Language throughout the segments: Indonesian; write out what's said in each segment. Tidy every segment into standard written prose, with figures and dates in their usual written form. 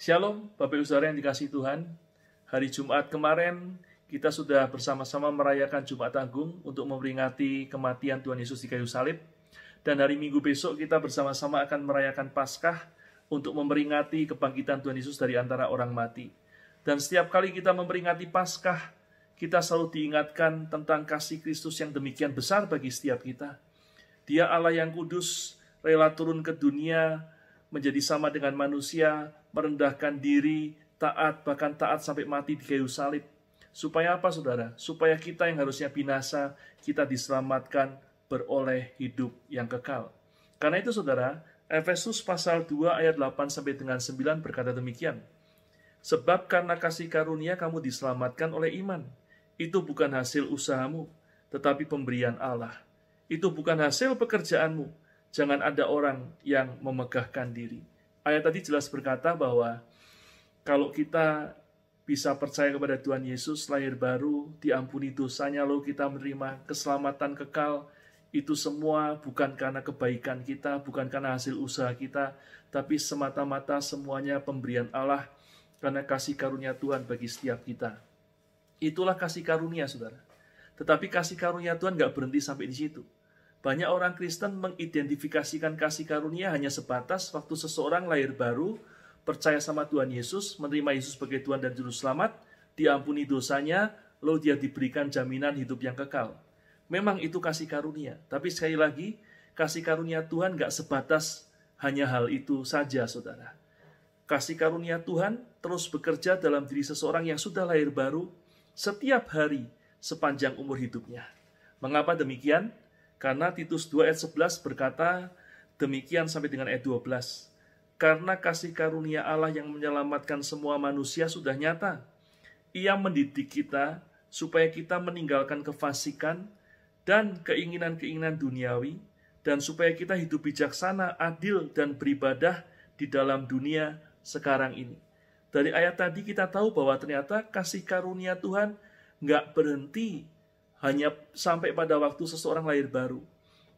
Shalom, Bapak Ibu Saudara yang dikasihi Tuhan. Hari Jumat kemarin kita sudah bersama-sama merayakan Jumat Agung untuk memperingati kematian Tuhan Yesus di kayu salib. Dan hari Minggu besok kita bersama-sama akan merayakan Paskah untuk memperingati kebangkitan Tuhan Yesus dari antara orang mati. Dan setiap kali kita memperingati Paskah, kita selalu diingatkan tentang kasih Kristus yang demikian besar bagi setiap kita. Dia Allah yang kudus, rela turun ke dunia, menjadi sama dengan manusia, merendahkan diri, taat, bahkan taat sampai mati di kayu salib. Supaya apa, saudara? Supaya kita yang harusnya binasa, kita diselamatkan, beroleh hidup yang kekal. Karena itu, saudara, Efesus pasal 2 ayat 8 sampai dengan 9 berkata demikian. Sebab karena kasih karunia kamu diselamatkan oleh iman. Itu bukan hasil usahamu, tetapi pemberian Allah. Itu bukan hasil pekerjaanmu. Jangan ada orang yang memegahkan diri. Ayat tadi jelas berkata bahwa kalau kita bisa percaya kepada Tuhan Yesus, lahir baru, diampuni dosanya, lalu kita menerima keselamatan kekal, itu semua bukan karena kebaikan kita, bukan karena hasil usaha kita, tapi semata-mata semuanya pemberian Allah karena kasih karunia Tuhan bagi setiap kita. Itulah kasih karunia, saudara. Tetapi kasih karunia Tuhan nggak berhenti sampai di situ. Banyak orang Kristen mengidentifikasikan kasih karunia hanya sebatas waktu seseorang lahir baru, percaya sama Tuhan Yesus, menerima Yesus sebagai Tuhan dan Juru Selamat, diampuni dosanya, lalu dia diberikan jaminan hidup yang kekal. Memang itu kasih karunia, tapi sekali lagi, kasih karunia Tuhan gak sebatas hanya hal itu saja, saudara. Kasih karunia Tuhan terus bekerja dalam diri seseorang yang sudah lahir baru setiap hari sepanjang umur hidupnya. Mengapa demikian? Karena Titus 2 ayat 11 berkata demikian sampai dengan ayat 12. Karena kasih karunia Allah yang menyelamatkan semua manusia sudah nyata. Ia mendidik kita supaya kita meninggalkan kefasikan dan keinginan-keinginan duniawi, dan supaya kita hidup bijaksana, adil, dan beribadah di dalam dunia sekarang ini. Dari ayat tadi kita tahu bahwa ternyata kasih karunia Tuhan nggak berhenti hanya sampai pada waktu seseorang lahir baru.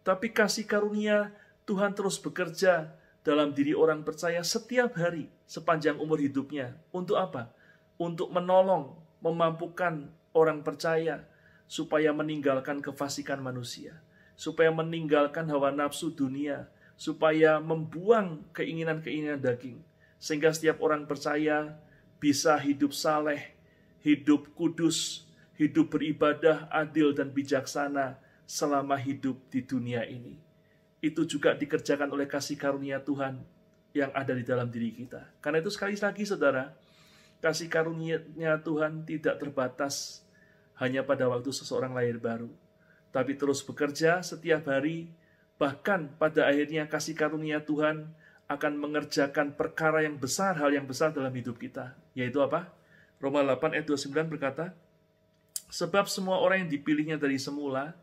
Tapi kasih karunia Tuhan terus bekerja dalam diri orang percaya setiap hari sepanjang umur hidupnya. Untuk apa? Untuk menolong, memampukan orang percaya supaya meninggalkan kefasikan manusia, supaya meninggalkan hawa nafsu dunia, supaya membuang keinginan-keinginan daging, sehingga setiap orang percaya bisa hidup saleh, hidup kudus, hidup beribadah, adil dan bijaksana selama hidup di dunia ini. Itu juga dikerjakan oleh kasih karunia Tuhan yang ada di dalam diri kita. Karena itu sekali lagi, saudara, kasih karunia Tuhan tidak terbatas hanya pada waktu seseorang lahir baru, tapi terus bekerja setiap hari, bahkan pada akhirnya kasih karunia Tuhan akan mengerjakan perkara yang besar, hal yang besar dalam hidup kita. Yaitu apa? Roma 8 ayat 29 berkata, sebab semua orang yang dipilihnya dari semula,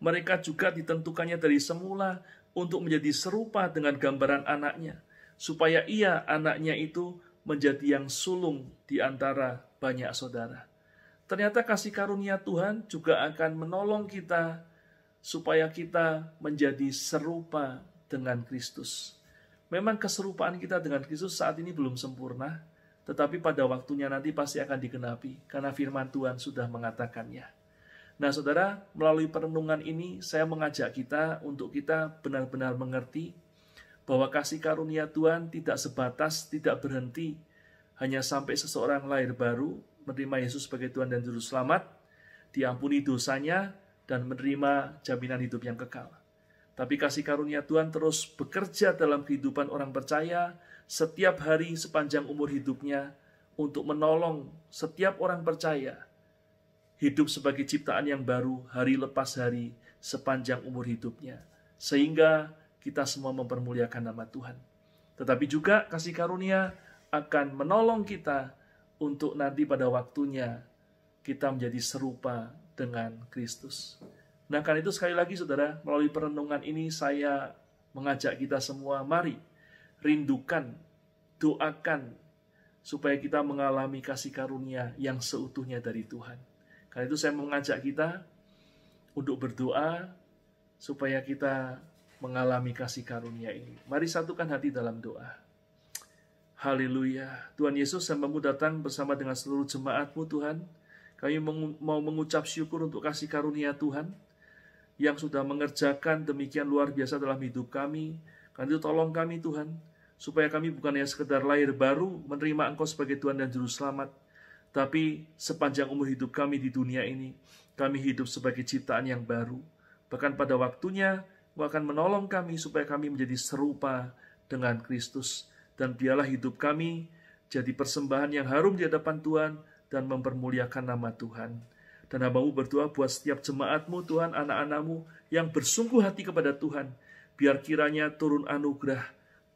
mereka juga ditentukannya dari semula untuk menjadi serupa dengan gambaran anaknya, supaya ia, anaknya itu, menjadi yang sulung di antara banyak saudara. Ternyata kasih karunia Tuhan juga akan menolong kita supaya kita menjadi serupa dengan Kristus. Memang keserupaan kita dengan Kristus saat ini belum sempurna, tetapi pada waktunya nanti pasti akan digenapi, karena firman Tuhan sudah mengatakannya. Nah, saudara, melalui perenungan ini, saya mengajak kita untuk kita benar-benar mengerti bahwa kasih karunia Tuhan tidak sebatas, tidak berhenti, hanya sampai seseorang lahir baru, menerima Yesus sebagai Tuhan dan Juru Selamat, diampuni dosanya, dan menerima jaminan hidup yang kekal. Tapi kasih karunia Tuhan terus bekerja dalam kehidupan orang percaya, setiap hari sepanjang umur hidupnya untuk menolong setiap orang percaya hidup sebagai ciptaan yang baru hari lepas hari sepanjang umur hidupnya. Sehingga kita semua mempermuliakan nama Tuhan. Tetapi juga kasih karunia akan menolong kita untuk nanti pada waktunya kita menjadi serupa dengan Kristus. Nah, karena itu sekali lagi, saudara, melalui perenungan ini saya mengajak kita semua, mari rindukan, doakan, supaya kita mengalami kasih karunia yang seutuhnya dari Tuhan. Karena itu saya mengajak kita untuk berdoa, supaya kita mengalami kasih karunia ini. Mari satukan hati dalam doa. Haleluya. Tuhan Yesus, hambamu datang bersama dengan seluruh jemaat-Mu Tuhan. Kami mau mengucap syukur untuk kasih karunia Tuhan yang sudah mengerjakan demikian luar biasa dalam hidup kami. Karena itu tolong kami Tuhan, supaya kami bukan hanya sekedar lahir baru menerima Engkau sebagai Tuhan dan Juru Selamat, tapi sepanjang umur hidup kami di dunia ini, kami hidup sebagai ciptaan yang baru. Bahkan pada waktunya, Engkau akan menolong kami supaya kami menjadi serupa dengan Kristus. Dan biarlah hidup kami jadi persembahan yang harum di hadapan Tuhan dan mempermuliakan nama Tuhan. Dan hambamu berdoa buat setiap jemaat-Mu Tuhan, anak-anak-Mu yang bersungguh hati kepada Tuhan. Biar kiranya turun anugerah,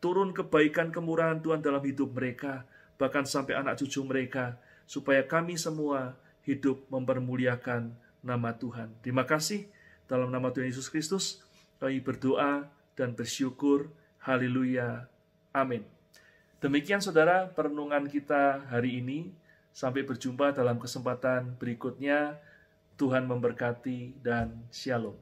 turun kebaikan kemurahan Tuhan dalam hidup mereka, bahkan sampai anak cucu mereka, supaya kami semua hidup mempermuliakan nama Tuhan. Terima kasih, dalam nama Tuhan Yesus Kristus, kami berdoa dan bersyukur. Haleluya. Amin. Demikian saudara perenungan kita hari ini. Sampai berjumpa dalam kesempatan berikutnya. Tuhan memberkati dan shalom.